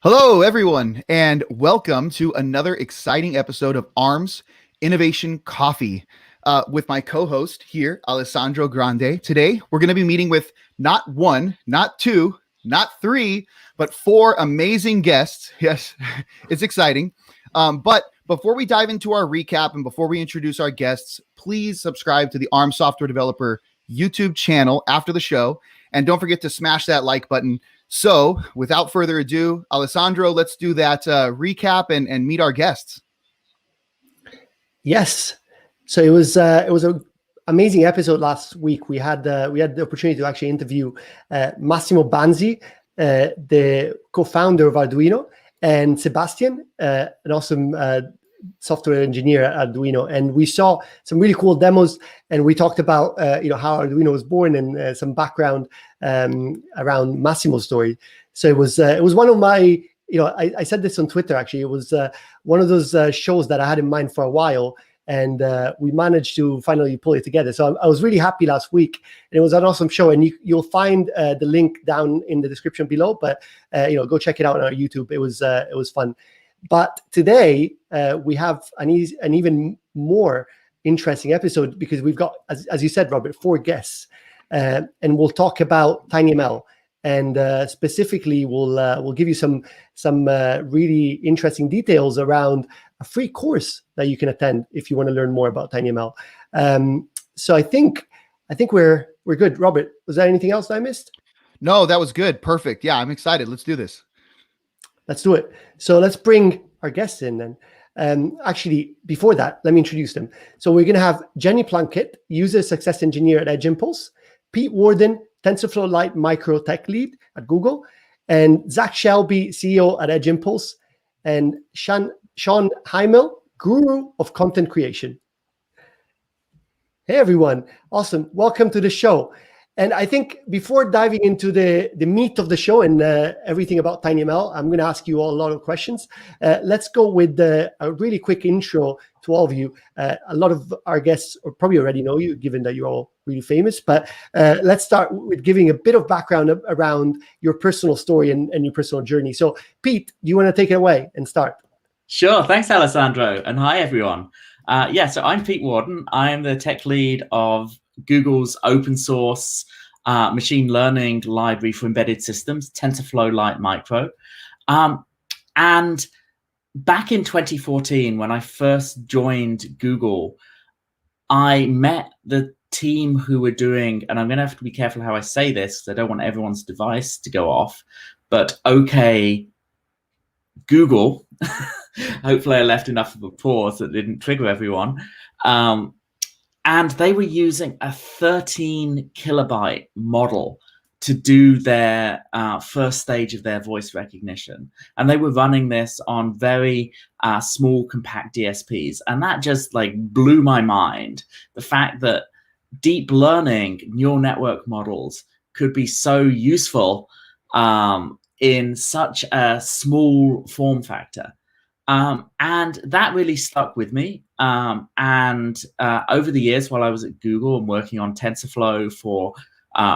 Hello, everyone, and welcome to another exciting episode of Arm's Innovation Coffee with my co-host here, Alessandro Grande. Today, we're going to be meeting with not one, not two, not three, but four amazing guests. Yes, it's exciting. But before we dive into our recap and before we introduce our guests, please subscribe to the Arm Software Developer YouTube channel after the show. And don't forget to smash that like button. So without further ado, Alessandro, let's do that recap and meet our guests. Yes. So it was an amazing episode last week. We had the opportunity to actually interview Massimo Banzi, the co-founder of Arduino, and Sebastian, an awesome software engineer at Arduino, and we saw some really cool demos. And we talked about how Arduino was born and some background around Massimo's story. So it was one of my I said this on Twitter actually. It was one of those shows that I had in mind for a while, and we managed to finally pull it together. So I was really happy last week, and it was an awesome show. And you'll find the link down in the description below. But go check it out on our YouTube. It was fun. But today we have an even more interesting episode because we've got, as you said, Robert, 4 guests, and we'll talk about TinyML, and specifically we'll give you some really interesting details around a free course that you can attend if you want to learn more about TinyML. So I think we're good. Robert, was there anything else that I missed? No, that was good. Perfect. Yeah, I'm excited. Let's do this. Let's do it. So let's bring our guests in then. Actually, before that, let me introduce them. So we're going to have Jenny Plunkett, User Success Engineer at Edge Impulse, Pete Warden, TensorFlow Lite Micro Tech Lead at Google, and Zach Shelby, CEO at Edge Impulse, and Sean Heimel, Guru of Content Creation. Hey, everyone. Awesome. Welcome to the show. And I think before diving into the meat of the show and everything about TinyML, I'm going to ask you all a lot of questions. Let's go with a really quick intro to all of you. A lot of our guests probably already know you, given that you're all really famous. But let's start with giving a bit of background around your personal story and your personal journey. So, Pete, do you want to take it away and start? Sure. Thanks, Alessandro. And hi, everyone. So I'm Pete Warden. I am the tech lead of Google's open source machine learning library for embedded systems, TensorFlow Lite Micro. And back in 2014, when I first joined Google, I met the team who were doing, and I'm going to have to be careful how I say this because I don't want everyone's device to go off, but okay, Google. Hopefully I left enough of a pause that didn't trigger everyone. And they were using a 13 kilobyte model to do their first stage of their voice recognition. And they were running this on very small, compact DSPs. And that just blew my mind. The fact that deep learning neural network models could be so useful in such a small form factor. And that really stuck with me. And over the years, while I was at Google and working on TensorFlow for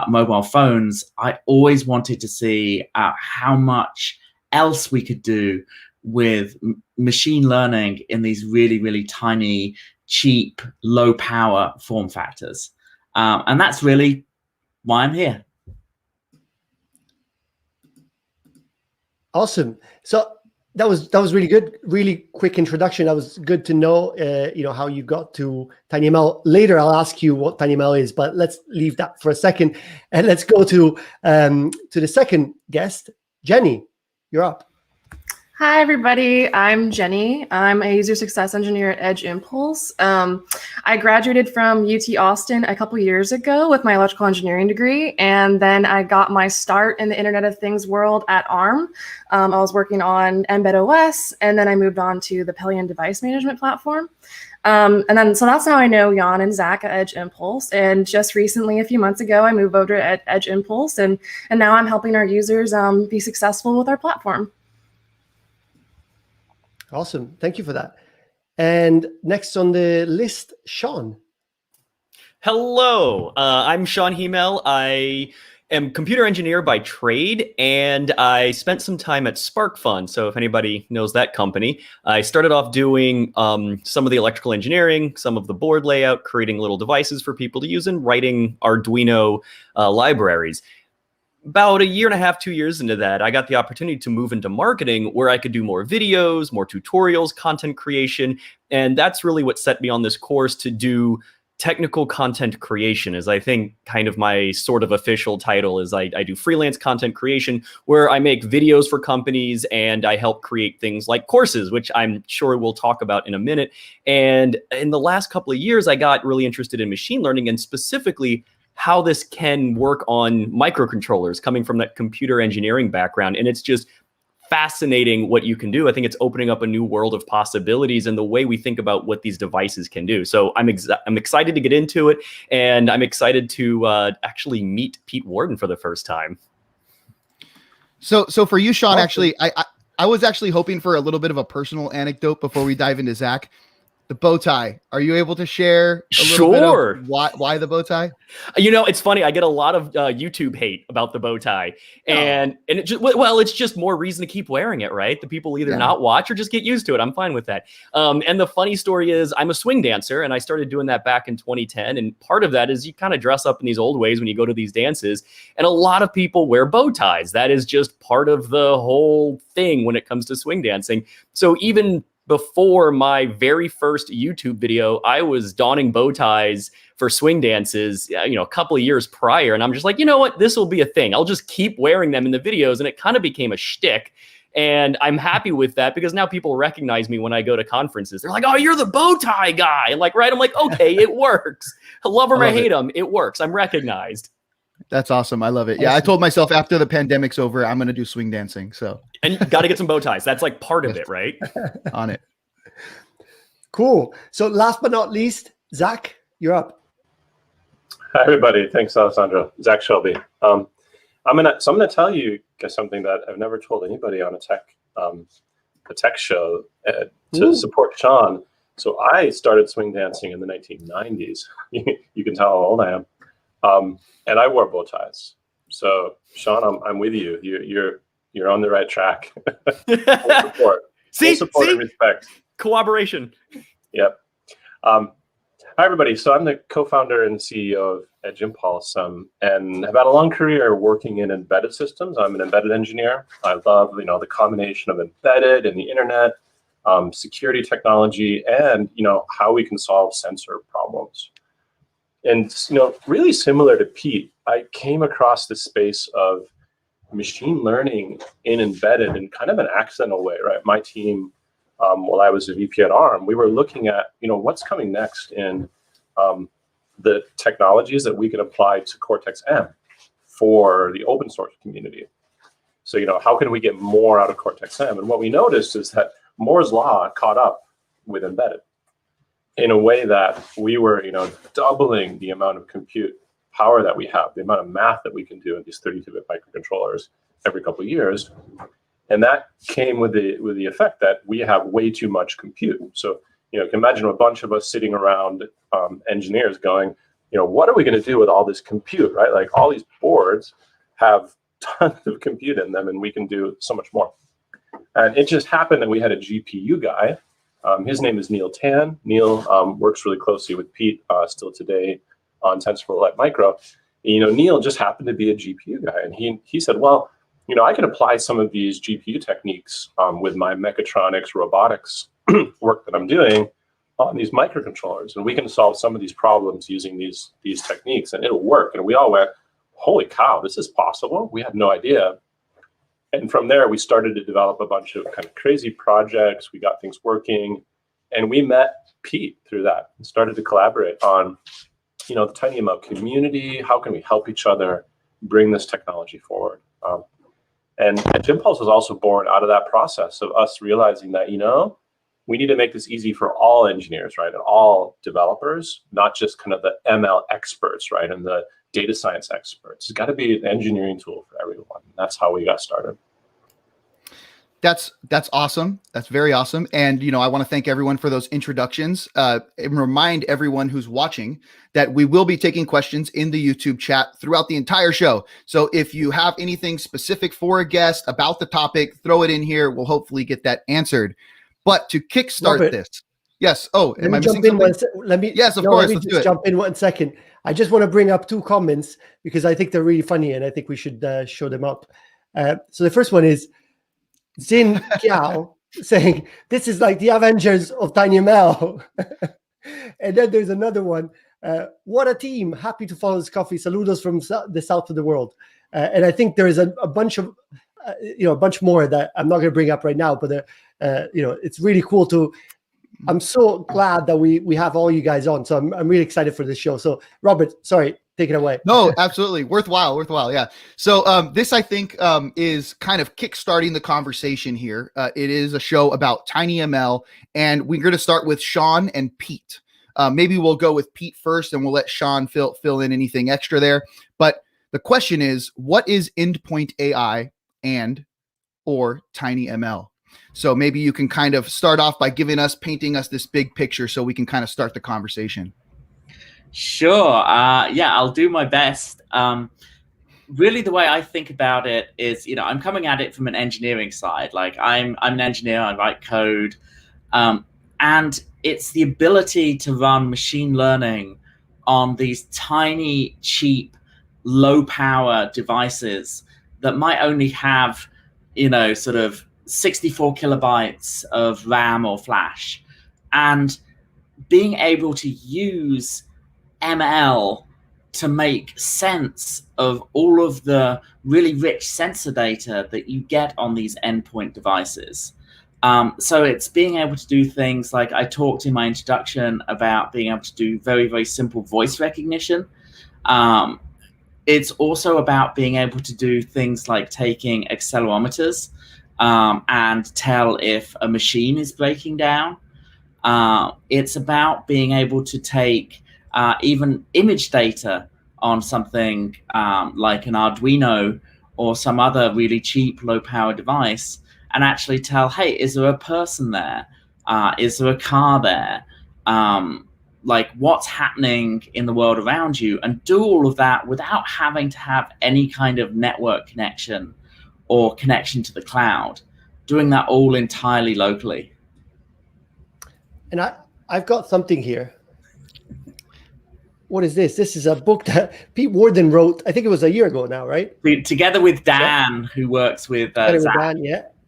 mobile phones, I always wanted to see how much else we could do with machine learning in these really, really tiny, cheap, low power form factors. And that's really why I'm here. Awesome. So that was really good. Really quick introduction. That was good to know. How you got to TinyML. Later, I'll ask you what TinyML is, but let's leave that for a second, and let's go to the second guest, Jenny. You're up. Hi, everybody. I'm Jenny. I'm a user success engineer at Edge Impulse. I graduated from UT Austin a couple years ago with my electrical engineering degree, and then I got my start in the Internet of Things world at Arm. I was working on Mbed OS, and then I moved on to the Pelion device management platform. So that's how I know Jan and Zach at Edge Impulse. And just recently, a few months ago, I moved over to Edge Impulse, and now I'm helping our users be successful with our platform. Awesome. Thank you for that. And next on the list, Sean. Hello, I'm Sean Heimel. I am computer engineer by trade, and I spent some time at SparkFun. So if anybody knows that company, I started off doing some of the electrical engineering, some of the board layout, creating little devices for people to use, and writing Arduino libraries. About a year and a half, 2 years into that, I got the opportunity to move into marketing, where I could do more videos, more tutorials, content creation. And that's really what set me on this course to do technical content creation. Is I think kind of my sort of official title is I do freelance content creation, where I make videos for companies and I help create things like courses, which I'm sure we'll talk about in a minute. And in the last couple of years, I got really interested in machine learning, and specifically how this can work on microcontrollers, coming from that computer engineering background. And it's just fascinating what you can do. I think it's opening up a new world of possibilities and the way we think about what these devices can do. So I'm excited to get into it, and I'm excited to actually meet Pete Warden for the first time. So for you, Sean, actually, I was actually hoping for a little bit of a personal anecdote before we dive into Zach. The bow tie. Are you able to share a little bit of why the bow tie? You know, it's funny. I get a lot of YouTube hate about the bow tie, and it just, well, it's just more reason to keep wearing it, right? The people either not watch or just get used to it. I'm fine with that. And the funny story is, I'm a swing dancer, and I started doing that back in 2010. And part of that is you kind of dress up in these old ways when you go to these dances, and a lot of people wear bow ties. That is just part of the whole thing when it comes to swing dancing. So even before my very first YouTube video, I was donning bow ties for swing dances, a couple of years prior. And I'm just like, you know what, this will be a thing. I'll just keep wearing them in the videos. And it kind of became a shtick. And I'm happy with that, because now people recognize me when I go to conferences. They're like, oh, you're the bow tie guy. And like, right. I'm like, okay, it works. I love him or hate him. It works. I'm recognized. That's awesome. I love it. Yeah. I told myself after the pandemic's over, I'm going to do swing dancing. So, and you got to get some bow ties. That's like part of it, right? On it. Cool. So last but not least, Zach, you're up. Hi, everybody. Thanks, Alessandro. Zach Shelby. I'm gonna tell you guys something that I've never told anybody on a tech show to support Sean. So I started swing dancing in the 1990s. You can tell how old I am. And I wore bow ties. So Sean, I'm with you. You're on the right track. Full support. Full support and respect. Cooperation. Yep. Hi, everybody. So I'm the co-founder and CEO of Edge Impulse, and I've had a long career working in embedded systems. I'm an embedded engineer. I love, the combination of embedded and the internet, security technology, and, how we can solve sensor problems. And, really similar to Pete, I came across the space of machine learning in embedded in kind of an accidental way, right? My team, while I was a VP at Arm, we were looking at, what's coming next in the technologies that we can apply to Cortex-M for the open source community. So, how can we get more out of Cortex-M? And what we noticed is that Moore's law caught up with embedded in a way that we were, doubling the amount of compute power that we have, the amount of math that we can do in these 32-bit microcontrollers every couple of years. And that came with the effect that we have way too much compute. So, you can imagine a bunch of us sitting around engineers going, what are we going to do with all this compute, right? Like all these boards have tons of compute in them, and we can do so much more. And it just happened that we had a GPU guy. His name is Neil Tan. Neil works really closely with Pete still today on Tensor Flow Lite Micro. Neil just happened to be a GPU guy, and he said, well, I can apply some of these GPU techniques with my mechatronics, robotics work that I'm doing on these microcontrollers, and we can solve some of these problems using these techniques, and it'll work. And we all went, holy cow, this is possible. We had no idea. And from there, we started to develop a bunch of kind of crazy projects. We got things working, and we met Pete through that and started to collaborate on, the TinyML community. How can we help each other bring this technology forward? And Edge Impulse was also born out of that process of us realizing that, we need to make this easy for all engineers, right? And all developers, not just kind of the ML experts, right? And the data science experts. It's got to be an engineering tool for everyone. That's how we got started. That's awesome. That's very awesome. And, I want to thank everyone for those introductions, and remind everyone who's watching that we will be taking questions in the YouTube chat throughout the entire show. So if you have anything specific for a guest about the topic, throw it in here. We'll hopefully get that answered. But to kickstart Robert, this. Yes. Oh, let am me I jump missing in something? Yes, of course. Let me Let's do just it. jump in 1 second. I just want to bring up 2 comments because I think they're really funny and I think we should show them up. So the first one is Zin Kiao saying, this is like the Avengers of TinyML. And then there's another one. What a team. Happy to follow this coffee. Saludos from the south of the world. And I think there is a bunch of, a bunch more that I'm not going to bring up right now, but, it's really cool I'm so glad that we have all you guys on. So I'm really excited for this show. So Robert, sorry, take it away. No, absolutely. Worthwhile. Yeah. So this, I think, is kind of kickstarting the conversation here. It is a show about TinyML, and we're going to start with Sean and Pete. Maybe we'll go with Pete first, and we'll let Sean fill in anything extra there. But the question is, what is Endpoint AI or TinyML? So maybe you can kind of start off by painting us this big picture so we can kind of start the conversation. Sure. Yeah, I'll do my best. Really, the way I think about it is, I'm coming at it from an engineering side. Like I'm an engineer, I write code, and it's the ability to run machine learning on these tiny, cheap, low power devices that might only have, sort of 64 kilobytes of RAM or flash, and being able to use ML to make sense of all of the really rich sensor data that you get on these endpoint devices. So it's being able to do things like I talked in my introduction about being able to do very, very simple voice recognition. It's also about being able to do things like taking accelerometers and tell if a machine is breaking down. It's about being able to take even image data on something like an Arduino or some other really cheap low power device and actually tell, hey, is there a person there? Is there a car there? Like what's happening in the world around you, and do all of that without having to have any kind of network connection or connection to the cloud, doing that all entirely locally. And I've got something here. What is this? This is a book that Pete Warden wrote. I think it was a year ago now, right? Together with Dan, who works with Dan,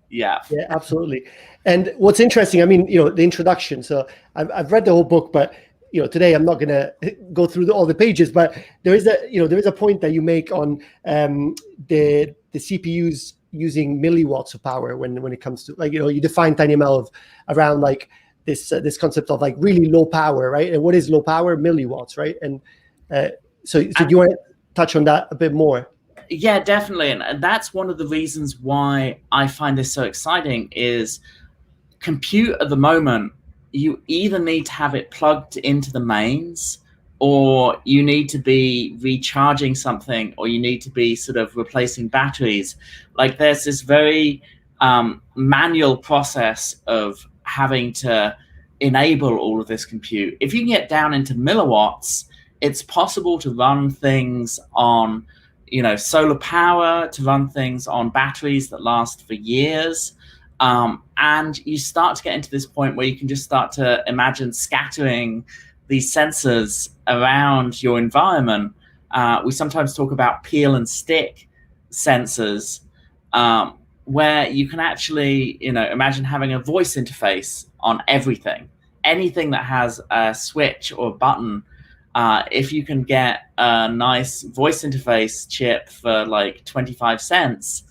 yeah, absolutely. And what's interesting, I mean, the introduction. So I've read the whole book, but today I'm not going to go through all the pages. But there is a point that you make on the CPUs using milliwatts of power when it comes to you define TinyML of around like this concept of like really low power, right? And what is low power? Milliwatts, right? And so do you want to touch on that a bit more? Yeah, definitely. And that's one of the reasons why I find this so exciting is compute at the moment, you either need to have it plugged into the mains, or you need to be recharging something, or you need to be sort of replacing batteries. Like there's this very manual process of having to enable all of this compute. If you can get down into milliwatts, it's possible to run things on solar power, to run things on batteries that last for years. And you start to get into this point where you can just start to imagine scattering these sensors around your environment. We sometimes talk about peel and stick sensors, where you can actually, imagine having a voice interface on everything. Anything that has a switch or a button, if you can get a nice voice interface chip for like 25 cents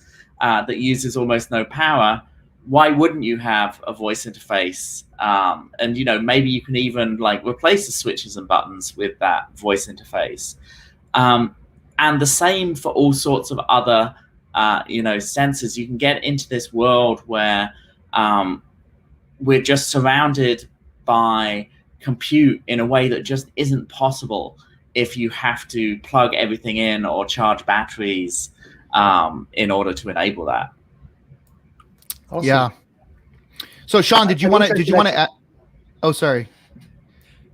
that uses almost no power, why wouldn't you have a voice interface? And maybe you can even like replace the switches and buttons with that voice interface. And the same for all sorts of other sensors. You can get into this world where we're just surrounded by compute in a way that just isn't possible if you have to plug everything in or charge batteries in order to enable that. Awesome. Yeah. So Sean, did you want to add? Oh, sorry.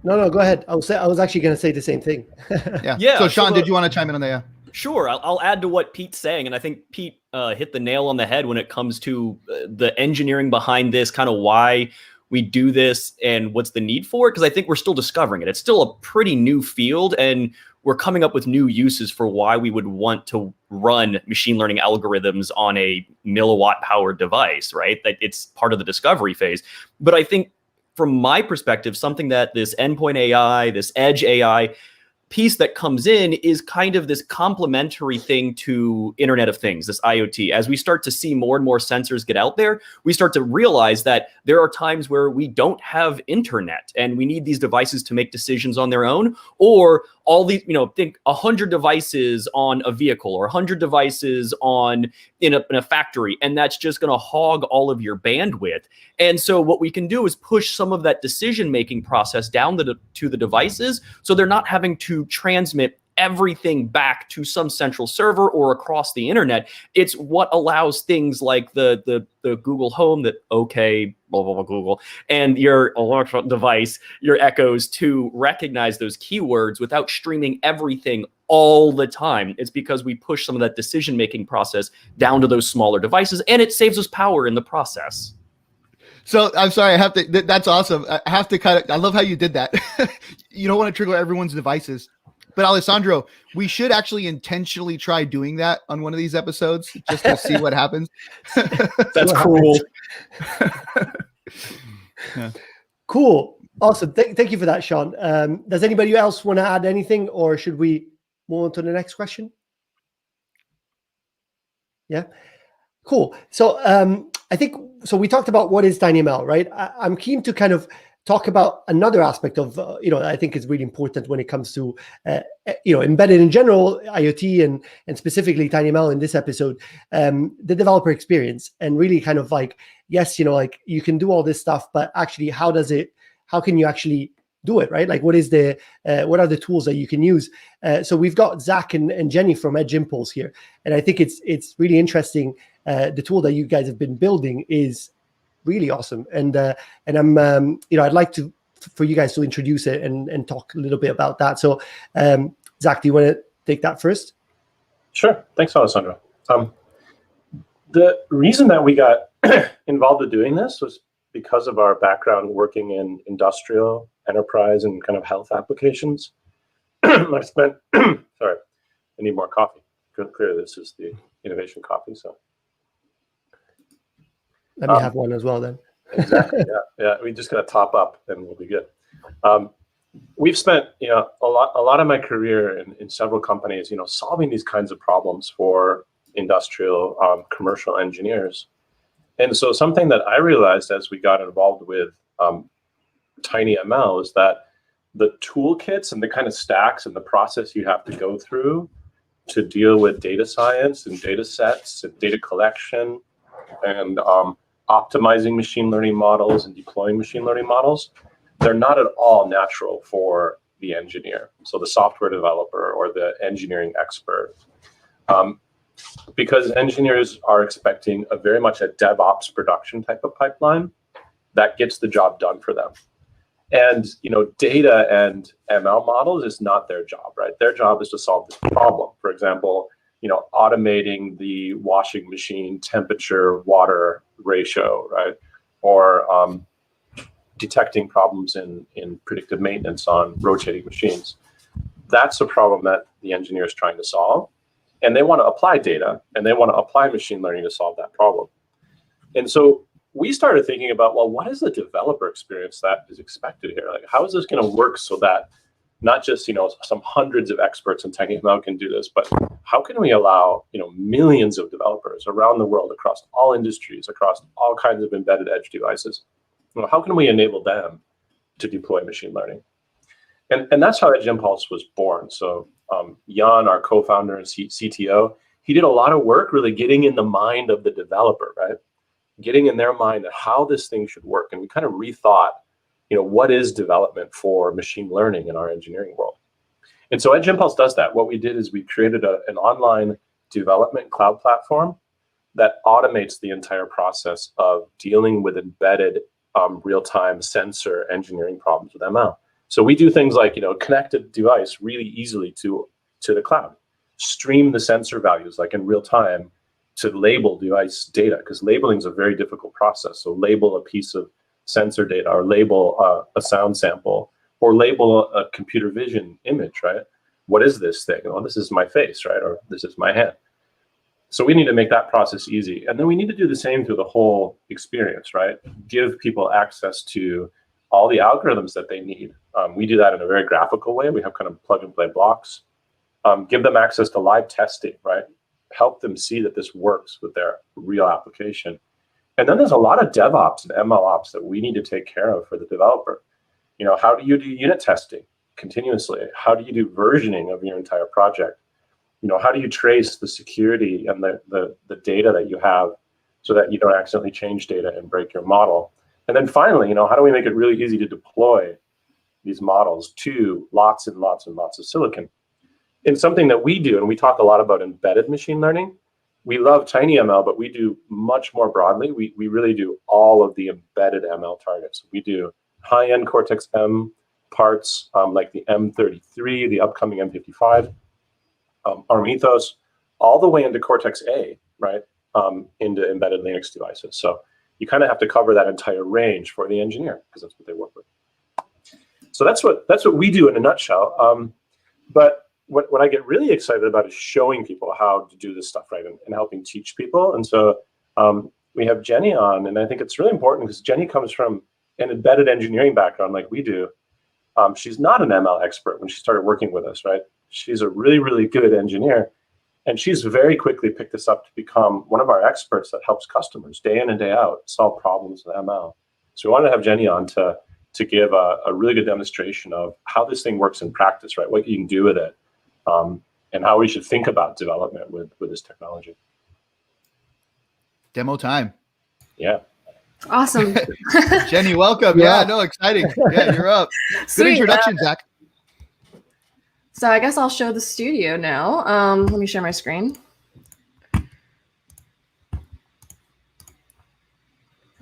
No, go ahead. I was actually going to say the same thing. Yeah. Yeah, So Sean, so did you want to chime in on that? Yeah. Sure, I'll add to what Pete's saying, and I think Pete hit the nail on the head when it comes to the engineering behind this, kind of why we do this and what's the need for it, because I think we're still discovering it. It's still a pretty new field, and we're coming up with new uses for why we would want to run machine learning algorithms on a milliwatt powered device, right? That it's part of the discovery phase. But I think from my perspective, something that this endpoint AI, this edge AI piece that comes in is kind of this complementary thing to Internet of Things, this IoT. As we start to see more and more sensors get out there, we start to realize that there are times where we don't have internet and we need these devices to make decisions on their own, or all these, think 100 devices on a vehicle or 100 devices in a factory, and that's just going to hog all of your bandwidth. And so what we can do is push some of that decision-making process down to the devices, so they're not having to transmit everything back to some central server or across the internet. It's what allows things like the Google Home, that okay, blah, blah, blah, Google, and your Alexa device, your Echoes, to recognize those keywords without streaming everything all the time. It's because we push some of that decision-making process down to those smaller devices, and it saves us power in the process. So I'm sorry, I have to, that's awesome. I have to I love how you did that. You don't want to trigger everyone's devices. But Alessandro, we should actually intentionally try doing that on one of these episodes just to see what happens. That's cool. Yeah. Cool. Awesome. Thank you for that, Sean. Does anybody else want to add anything, or should we move on to the next question? Yeah. Cool. So I think, so we talked about what is TinyML, right? I'm keen to kind of talk about another aspect of, I think is really important when it comes to, embedded in general, IoT, and specifically TinyML in this episode, the developer experience, and really kind of like, yes, you can do all this stuff, but actually, how can you actually do it, right? Like, what are the tools that you can use? So we've got Zach and Jenny from Edge Impulse here, and I think it's really interesting. The tool that you guys have been building is really awesome, and I'm I'd like for you guys to introduce it and talk a little bit about that. So Zach, do you want to take that first? Sure. Thanks, Alessandro. The reason that we got involved in doing this was because of our background working in industrial, enterprise, and kind of health applications. I spent sorry, I need more coffee. Clearly this is the innovation coffee, so let me have one as well then. Exactly. Yeah. We just gotta top up, and we'll be good. We've spent a lot of my career in several companies, solving these kinds of problems for industrial, commercial engineers. And so something that I realized as we got involved with TinyML is that the toolkits and the kind of stacks and the process you have to go through to deal with data science and data sets and data collection and optimizing machine learning models and deploying machine learning models, they're not at all natural for the engineer. So the software developer or the engineering expert. Because engineers are expecting very much a DevOps production type of pipeline that gets the job done for them. And data and ML models is not their job, right? Their job is to solve this problem. For example, automating the washing machine temperature water ratio, right? Or detecting problems in predictive maintenance on rotating machines. That's a problem that the engineer is trying to solve. And they want to apply data, and they want to apply machine learning to solve that problem. And so we started thinking about, well, what is the developer experience that is expected here? Like, how is this going to work so that not just some hundreds of experts in TinyML can do this, but how can we allow millions of developers around the world, across all industries, across all kinds of embedded edge devices? How can we enable them to deploy machine learning? And that's how Edge Impulse was born. So Jan, our co-founder and CTO, he did a lot of work really getting in the mind of the developer, right? Getting in their mind of how this thing should work. And we kind of rethought, what is development for machine learning in our engineering world? And so Edge Impulse does that. What we did is we created an online development cloud platform that automates the entire process of dealing with embedded real-time sensor engineering problems with ML. So we do things like, connect a device really easily to the cloud, stream the sensor values like in real time to label device data, because labeling is a very difficult process. So label a piece of sensor data, or label a sound sample, or label a computer vision image, right? What is this thing? Well, this is my face, right? Or this is my hand. So we need to make that process easy. And then we need to do the same through the whole experience, right? Give people access to all the algorithms that they need. We do that in a very graphical way. We have kind of plug and play blocks. Give them access to live testing, right? Help them see that this works with their real application. And then there's a lot of DevOps and ML ops that we need to take care of for the developer. How do you do unit testing continuously? How do you do versioning of your entire project? How do you trace the security and the data that you have so that you don't accidentally change data and break your model? And then finally, how do we make it really easy to deploy these models to lots and lots and lots of silicon? And something that we do, and we talk a lot about embedded machine learning, we love TinyML, but we do much more broadly. We really do all of the embedded ML targets. We do high-end Cortex-M parts like the M33, the upcoming M55, Arm Ethos, all the way into Cortex-A, right, into embedded Linux devices. So you kind of have to cover that entire range for the engineer, because that's what they work with. So that's what we do in a nutshell. But what I get really excited about is showing people how to do this stuff, right, and helping teach people. And so we have Jenny on, and I think it's really important because Jenny comes from an embedded engineering background like we do. She's not an ML expert when she started working with us, right? She's a really, really good engineer, and she's very quickly picked this up to become one of our experts that helps customers day in and day out solve problems with ML. So we wanted to have Jenny on to give a really good demonstration of how this thing works in practice, right? What you can do with it, and how we should think about development with this technology. Demo time. Yeah. Awesome. Jenny, welcome. Yeah, no, exciting. Yeah, you're up. Good Sweet. introduction, Zach. So I guess I'll show the studio now. Let me share my screen.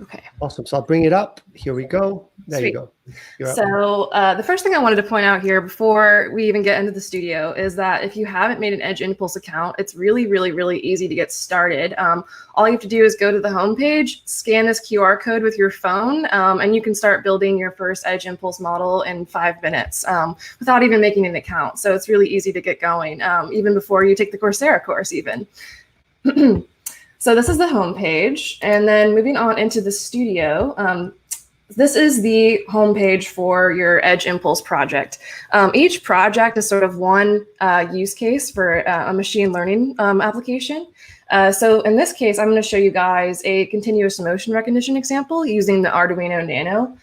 Okay. Awesome. So I'll bring it up. Here we go. There you go. You're up. So the first thing I wanted to point out here before we even get into the studio is that if you haven't made an Edge Impulse account, it's really, really, really easy to get started. All you have to do is go to the homepage, scan this QR code with your phone, and you can start building your first Edge Impulse model in 5 minutes without even making an account. So it's really easy to get going, even before you take the Coursera course even. So this is the home page, and then moving on into the studio, this is the home page for your Edge Impulse project. Each project is sort of one use case for a machine learning application. So in this case, I'm going to show you guys a continuous motion recognition example using the Arduino Nano.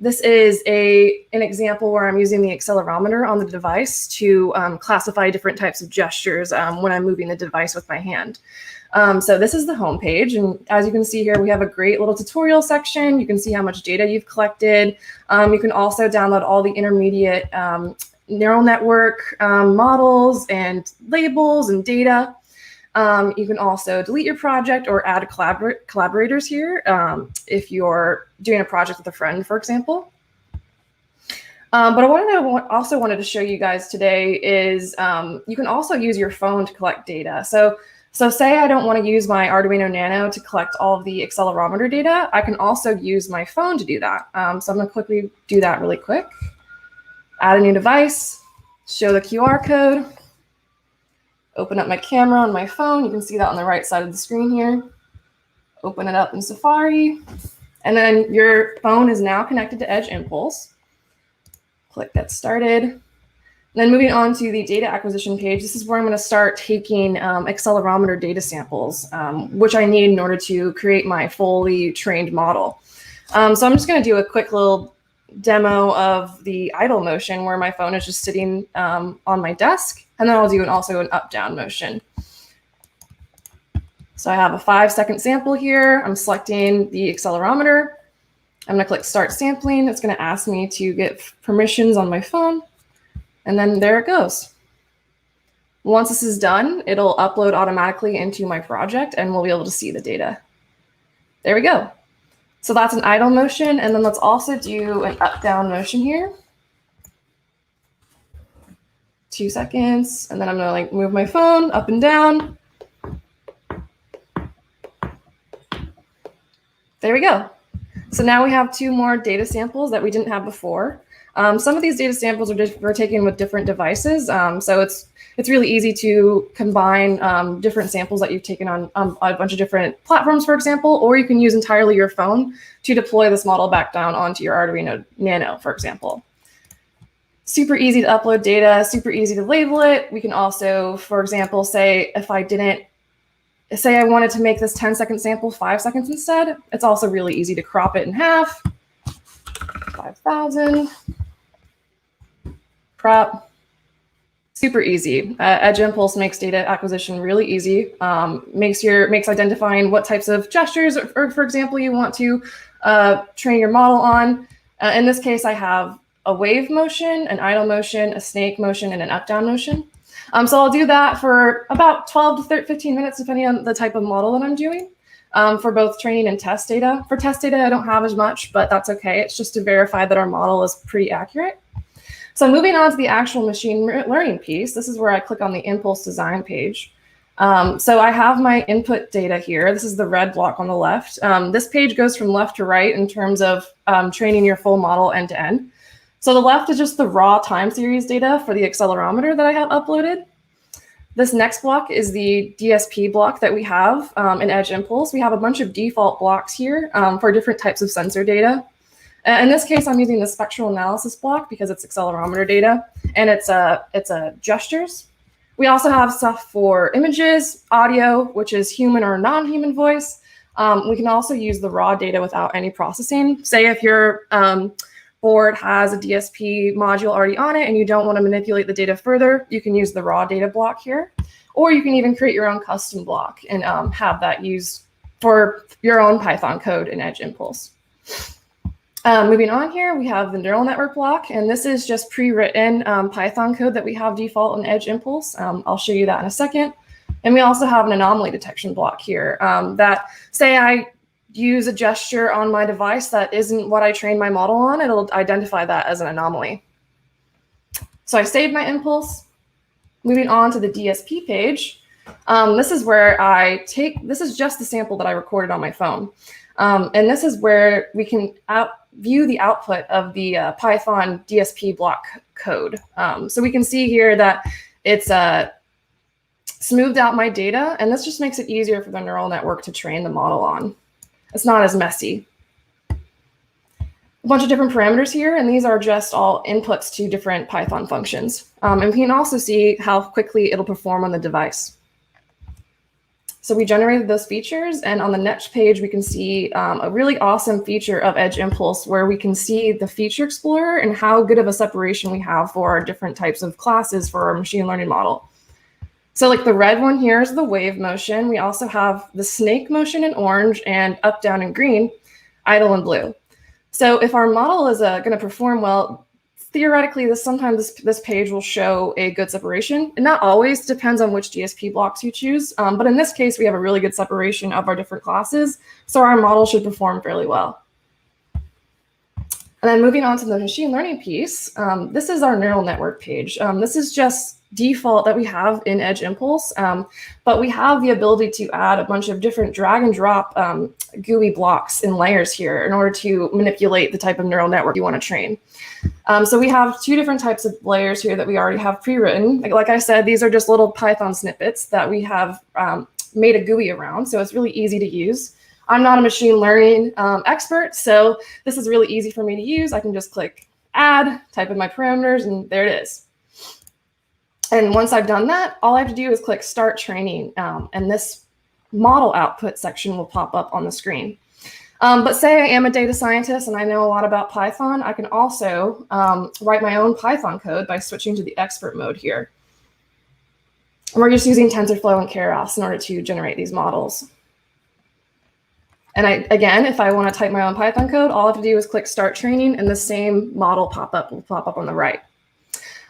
This is an example where I'm using the accelerometer on the device to classify different types of gestures when I'm moving the device with my hand. So this is the home page, and as you can see here, we have a great little tutorial section. You can see how much data you've collected. You can also download all the intermediate neural network models and labels and data. You can also delete your project or add collaborators here if you're doing a project with a friend, for example. But I also wanted to show you guys today is you can also use your phone to collect data. So say I don't want to use my Arduino Nano to collect all of the accelerometer data. I can also use my phone to do that. So I'm going to quickly do that really quick. Add a new device, show the QR code, open up my camera on my phone. You can see that on the right side of the screen here. Open it up in Safari. And then your phone is now connected to Edge Impulse. Click Get Started. Then moving on to the data acquisition page, this is where I'm going to start taking accelerometer data samples, which I need in order to create my fully trained model. So I'm just going to do a quick little demo of the idle motion where my phone is just sitting on my desk, and then I'll do also an up-down motion. So I have a 5-second sample here. I'm selecting the accelerometer. I'm going to click Start Sampling. It's going to ask me to get permissions on my phone. And then there it goes. Once this is done, it'll upload automatically into my project and we'll be able to see the data. There we go. So that's an idle motion. And then let's also do an up-down motion here. 2 seconds. And then I'm going to move my phone up and down. There we go. So now we have 2 more data samples that we didn't have before. Some of these data samples are taken with different devices. So it's really easy to combine different samples that you've taken on a bunch of different platforms, for example, or you can use entirely your phone to deploy this model back down onto your Arduino Nano, for example. Super easy to upload data, super easy to label it. We can also, for example, say if I wanted to make this 10-second sample 5 seconds instead, it's also really easy to crop it in half. 5,000. Crop. Super easy. Edge Impulse makes data acquisition really easy. Makes identifying what types of gestures, or for example, you want to train your model on. In this case, I have a wave motion, an idle motion, a snake motion, and an up-down motion. So I'll do that for about 12 to 15 minutes, depending on the type of model that I'm doing, for both training and test data. For test data, I don't have as much, but that's okay. It's just to verify that our model is pretty accurate. So moving on to the actual machine learning piece, this is where I click on the Impulse Design page. So I have my input data here. This is the red block on the left. This page goes from left to right in terms of training your full model end to end. So the left is just the raw time series data for the accelerometer that I have uploaded. This next block is the DSP block that we have in Edge Impulse. We have a bunch of default blocks here for different types of sensor data. In this case, I'm using the spectral analysis block because it's accelerometer data, and it's gestures. We also have stuff for images, audio, which is human or non-human voice. We can also use the raw data without any processing. Say if your board has a DSP module already on it and you don't want to manipulate the data further, you can use the raw data block here. Or you can even create your own custom block and have that used for your own Python code in Edge Impulse. Moving on here, we have the neural network block, and this is just pre-written Python code that we have default in Edge Impulse. I'll show you that in a second. And we also have an anomaly detection block here that, say I use a gesture on my device that isn't what I trained my model on, it'll identify that as an anomaly. So I saved my impulse. Moving on to the DSP page, this is where this is just the sample that I recorded on my phone. And this is where we can view the output of the Python DSP block code. So we can see here that it's smoothed out my data, and this just makes it easier for the neural network to train the model on. It's not as messy. A bunch of different parameters here, and these are just all inputs to different Python functions. And we can also see how quickly it'll perform on the device. So we generated those features, and on the next page, we can see a really awesome feature of Edge Impulse where we can see the feature explorer and how good of a separation we have for our different types of classes for our machine learning model. So like the red one here is the wave motion. We also have the snake motion in orange and up, down in green, idle in blue. So if our model is going to perform well, theoretically, sometimes this page will show a good separation. And not always, depends on which DSP blocks you choose. But in this case, we have a really good separation of our different classes. So our model should perform fairly well. And then moving on to the machine learning piece, this is our neural network page. This is just default that we have in Edge Impulse, but we have the ability to add a bunch of different drag and drop GUI blocks in layers here in order to manipulate the type of neural network you want to train. So we have 2 different types of layers here that we already have pre-written. Like I said, these are just little Python snippets that we have made a GUI around, so it's really easy to use. I'm not a machine learning expert, so this is really easy for me to use. I can just click add, type in my parameters, and there it is. And once I've done that, all I have to do is click start training, and this model output section will pop up on the screen. But say I am a data scientist and I know a lot about Python, I can also write my own Python code by switching to the expert mode here. And we're just using TensorFlow and Keras in order to generate these models. And again, if I want to type my own Python code, all I have to do is click start training, and the same model will pop up on the right.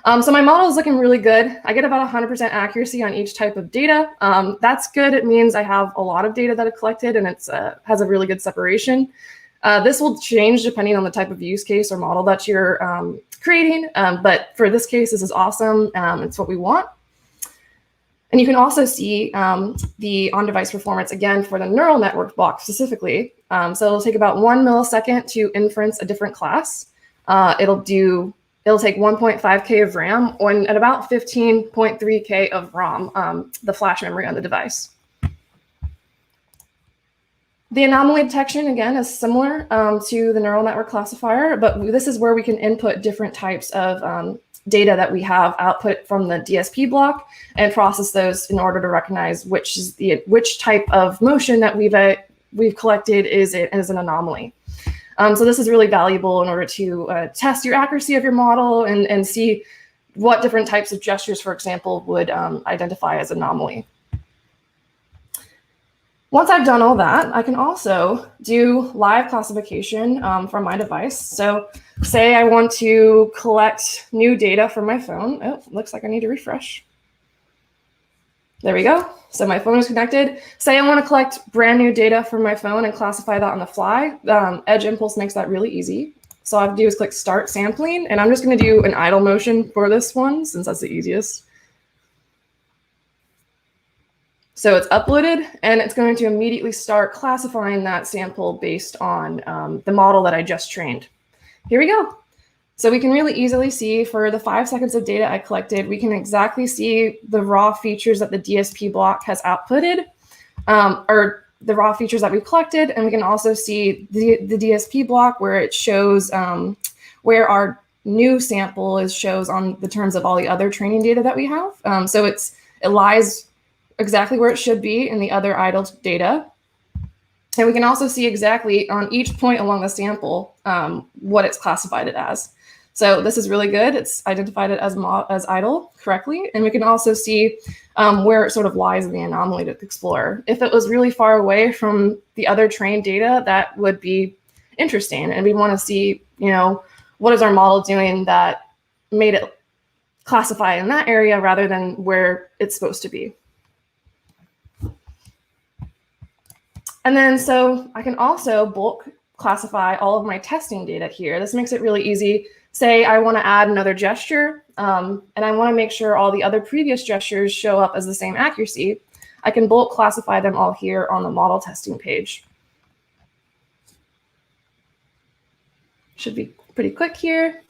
So my model is looking really good. I get about 100% accuracy on each type of data. That's good. It means I have a lot of data that I've collected, and it's has a really good separation. This will change depending on the type of use case or model that you're creating. But for this case, this is awesome. It's what we want. And you can also see the on-device performance, again, for the neural network block specifically. So it'll take about 1 millisecond to inference a different class. It'll take 1.5K of RAM and about 15.3K of ROM, the flash memory on the device. The anomaly detection, again, is similar to the neural network classifier, but this is where we can input different types of data that we have output from the DSP block and process those in order to recognize which type of motion that we've collected is an anomaly. So this is really valuable in order to test your accuracy of your model and see what different types of gestures, for example, would identify as anomaly. Once I've done all that, I can also do live classification from my device. So say I want to collect new data from my phone. Oh, looks like I need to refresh. There we go. So my phone is connected. Say I want to collect brand new data from my phone and classify that on the fly. Edge Impulse makes that really easy. So all I have to do is click Start Sampling, and I'm just going to do an idle motion for this one since that's the easiest. So it's uploaded, and it's going to immediately start classifying that sample based on the model that I just trained. Here we go. So we can really easily see for the 5 seconds of data I collected, we can exactly see the raw features that the DSP block has outputted, or the raw features that we've collected. And we can also see the DSP block where it shows where our new sample shows on the terms of all the other training data that we have. So it lies exactly where it should be in the other idle data. And we can also see exactly on each point along the sample what it's classified it as. So this is really good. It's identified it as idle correctly. And we can also see where it sort of lies in the anomaly to explore. If it was really far away from the other trained data, that would be interesting. And we want to see, what is our model doing that made it classify in that area rather than where it's supposed to be. And then so I can also bulk classify all of my testing data here. This makes it really easy. Say I want to add another gesture, and I want to make sure all the other previous gestures show up as the same accuracy. I can bulk classify them all here on the model testing page. Should be pretty quick here.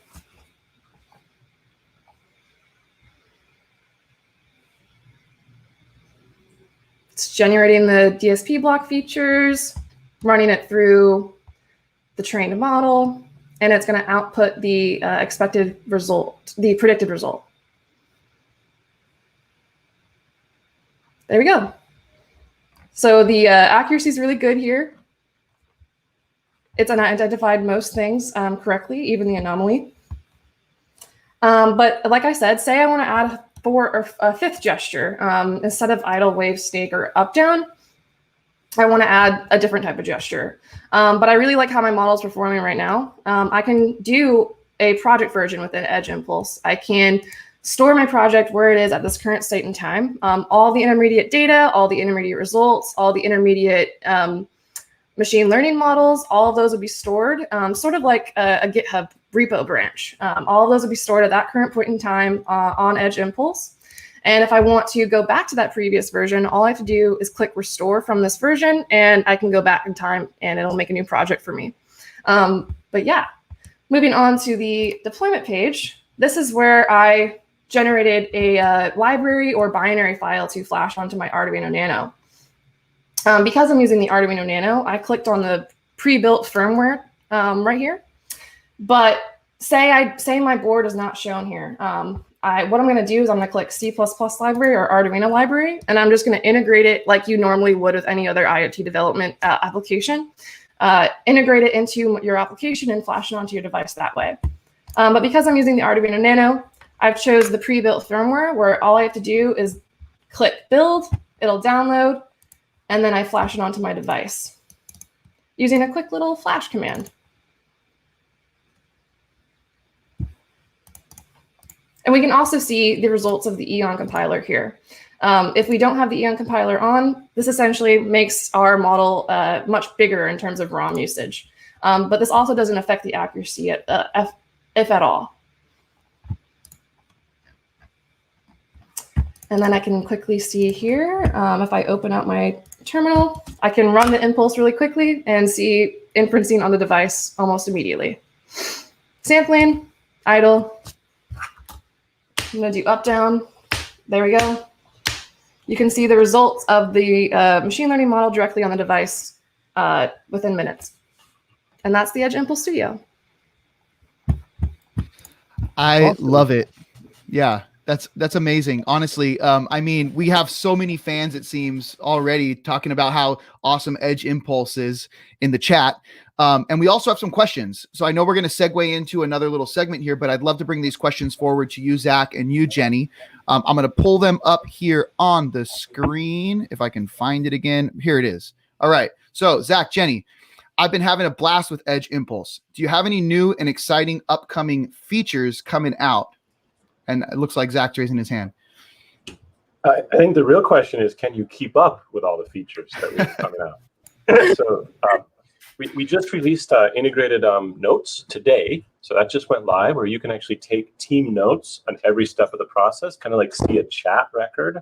It's generating the DSP block features, running it through the trained model, and it's going to output the expected result, the predicted result. There we go. So the accuracy is really good here. It's identified most things correctly, even the anomaly. But like I said, say I want to add a fifth gesture. Instead of idle, wave, snake, or up, down, I want to add a different type of gesture. But I really like how my model is performing right now. I can do a project version within Edge Impulse. I can store my project where it is at this current state and time. All the intermediate data, all the intermediate results, all the intermediate machine learning models, all of those would be stored, sort of like a GitHub repo branch. All of those would be stored at that current point in time on Edge Impulse. And if I want to go back to that previous version, all I have to do is click restore from this version, and I can go back in time and it'll make a new project for me. But yeah, moving on to the deployment page, this is where I generated a library or binary file to flash onto my Arduino Nano. Because I'm using the Arduino Nano, I clicked on the pre-built firmware right here. But say my board is not shown here. What I'm going to do is I'm going to click C++ library or Arduino library, and I'm just going to integrate it like you normally would with any other IoT development application. Integrate it into your application and flash it onto your device that way. But because I'm using the Arduino Nano, I've chose the pre-built firmware where all I have to do is click build, it'll download, and then I flash it onto my device using a quick little flash command. And we can also see the results of the Eon compiler here. If we don't have the Eon compiler on, this essentially makes our model much bigger in terms of ROM usage. But this also doesn't affect the accuracy if at all. And then I can quickly see here, if I open up my terminal, I can run the impulse really quickly and see inferencing on the device almost immediately. Sampling, idle. I'm going to do up, down. There we go. You can see the results of the machine learning model directly on the device within minutes. And that's the Edge Impulse Studio. I Awesome. love it. Yeah, that's amazing. Honestly, I mean, we have so many fans, it seems, already talking about how awesome Edge Impulse is in the chat. And we also have some questions. So I know we're going to segue into another little segment here, but I'd love to bring these questions forward to you, Zach, and you, Jenny. I'm going to pull them up here on the screen. If I can find it again. Here it is. All right. So Zach, Jenny, I've been having a blast with Edge Impulse. Do you have any new and exciting upcoming features coming out? And it looks like Zach's raising his hand. I think the real question is, can you keep up with all the features that we have coming out? So we just released integrated notes today. So that just went live, where you can actually take team notes on every step of the process, kind of like see a chat record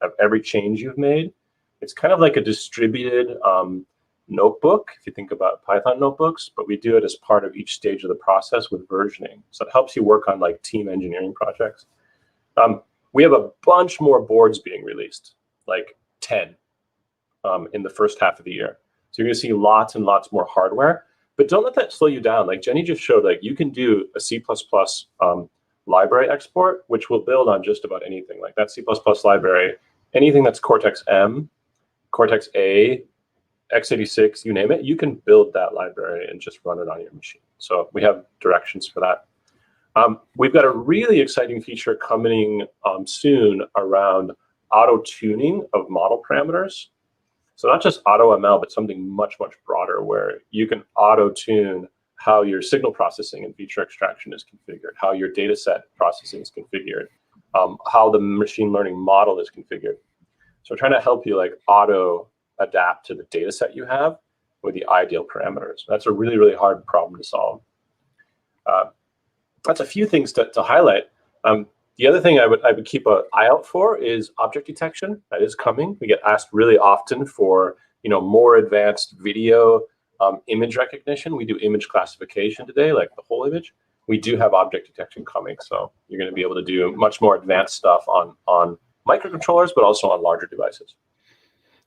of every change you've made. It's kind of like a distributed notebook, if you think about Python notebooks, but we do it as part of each stage of the process with versioning. So it helps you work on like team engineering projects. We have a bunch more boards being released, like 10 in the first half of the year. So you're going to see lots and lots more hardware, but don't let that slow you down. Like Jenny just showed, like you can do a C++ library export, which will build on just about anything. Like that C++ library, anything that's Cortex-M, Cortex-A, x86, you name it, you can build that library and just run it on your machine. So we have directions for that. We've got a really exciting feature coming soon around auto-tuning of model parameters. So not just AutoML, but something much, much broader, where you can auto-tune how your signal processing and feature extraction is configured, how your data set processing is configured, how the machine learning model is configured. So we're trying to help you like adapt to the data set you have with the ideal parameters. That's a really, really hard problem to solve. That's a few things to highlight. The other thing I would keep an eye out for is object detection. That is coming. We get asked really often for more advanced video image recognition. We do image classification today, like the whole image. We do have object detection coming, so you're going to be able to do much more advanced stuff on microcontrollers, but also on larger devices.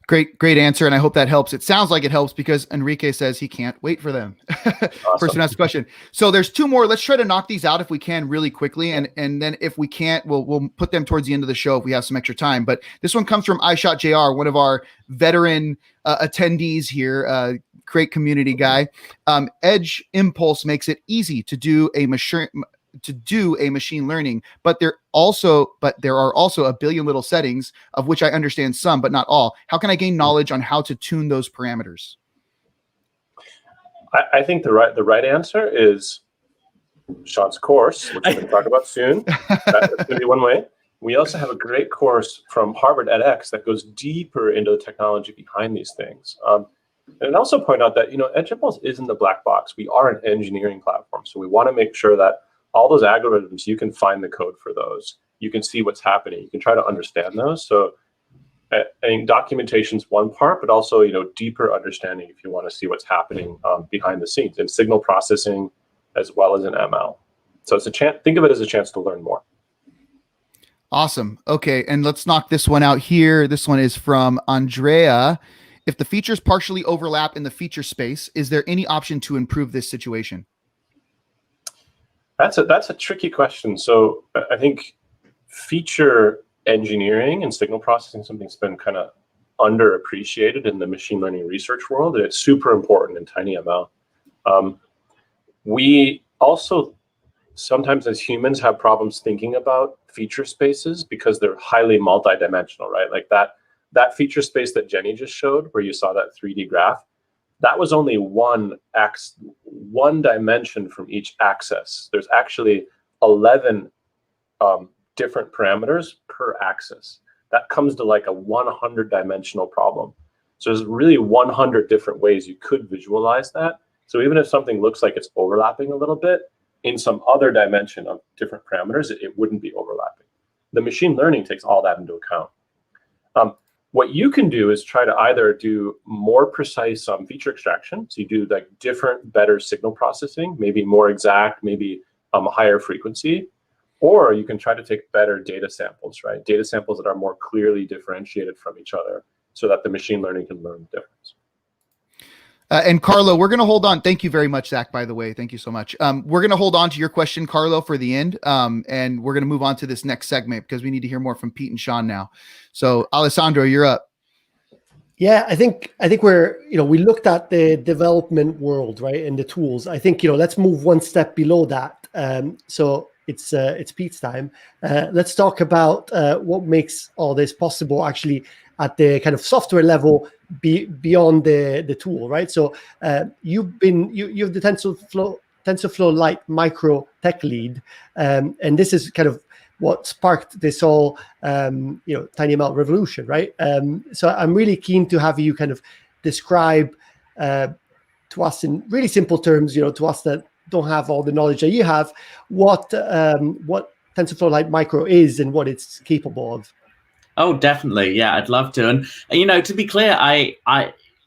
Great answer, and I hope that helps. It sounds like it helps because Enrique says he can't wait for them. Awesome. Person asked a question. So there's two more. Let's try to knock these out if we can really quickly, and then if we can't, we'll put them towards the end of the show if we have some extra time. But this one comes from iShot JR, one of our veteran attendees here, great community guy. Edge Impulse makes it easy to do a machine learning, but there are also a billion little settings, of which I understand some, but not all. How can I gain knowledge on how to tune those parameters? I think the right answer is Sean's course, which we're going to talk about soon. That's going to be one way. We also have a great course from Harvard edX that goes deeper into the technology behind these things. And also point out that Edge Impulse isn't the black box. We are an engineering platform, so we want to make sure that all those algorithms, you can find the code for those. You can see what's happening. You can try to understand those. So I think documentation is one part, but also deeper understanding if you want to see what's happening behind the scenes in signal processing as well as in ML. So it's a chance. Think of it as a chance to learn more. Awesome. Okay, and let's knock this one out here. This one is from Andrea. If the features partially overlap in the feature space, is there any option to improve this situation? That's a tricky question. So I think feature engineering and signal processing is something that's been kind of underappreciated in the machine learning research world, and it's super important in TinyML. We also sometimes as humans have problems thinking about feature spaces because they're highly multidimensional, right? Like that feature space that Jenny just showed, where you saw that 3D graph, that was only one dimension from each axis. There's actually 11 different parameters per axis. That comes to like a 100-dimensional problem. So there's really 100 different ways you could visualize that. So even if something looks like it's overlapping a little bit, in some other dimension of different parameters, it wouldn't be overlapping. The machine learning takes all that into account. What you can do is try to either do more precise feature extraction. So you do like different, better signal processing, maybe more exact, maybe higher frequency. Or you can try to take better data samples, right? Data samples that are more clearly differentiated from each other so that the machine learning can learn the difference. And Carlo, we're going to hold on. Thank you very much, Zach, by the way. Thank you so much. We're going to hold on to your question, Carlo, for the end. And we're going to move on to this next segment because we need to hear more from Pete and Sean now. So Alessandro, you're up. Yeah, I think we're, we looked at the development world, right, and the tools. I think, let's move one step below that. So it's Pete's time. Let's talk about what makes all this possible actually at the kind of software level beyond the tool, right? So you've the TensorFlow Lite Micro tech lead, and this is kind of what sparked this whole TinyML revolution, right? So I'm really keen to have you kind of describe to us in really simple terms, to us that don't have all the knowledge that you have, what TensorFlow Lite Micro is and what it's capable of. Oh, definitely. Yeah, I'd love to. And to be clear, I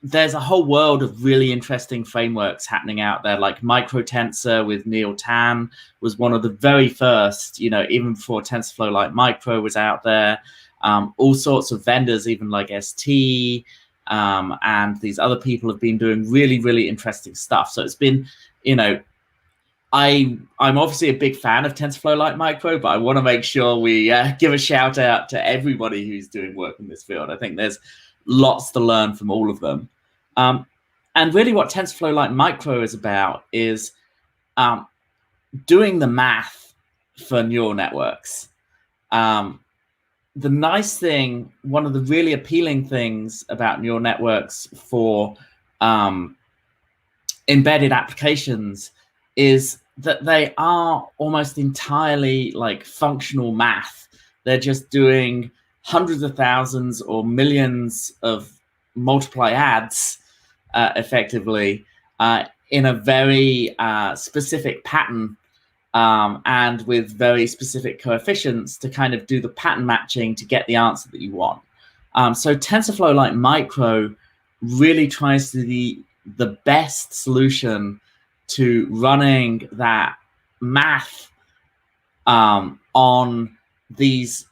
there's a whole world of really interesting frameworks happening out there, like MicroTensor with Neil Tan was one of the very first, even before TensorFlow Lite Micro was out there. All sorts of vendors, even like ST, and these other people have been doing really, really interesting stuff. So it's been, I'm obviously a big fan of TensorFlow Lite Micro, but I want to make sure we give a shout out to everybody who's doing work in this field. I think there's lots to learn from all of them. And really what TensorFlow Lite Micro is about is doing the math for neural networks. The nice thing, one of the really appealing things about neural networks for embedded applications is that they are almost entirely like functional math. They're just doing hundreds of thousands or millions of multiply adds effectively in a very specific pattern and with very specific coefficients to kind of do the pattern matching to get the answer that you want. So TensorFlow Lite Micro really tries to be the best solution to running that math on these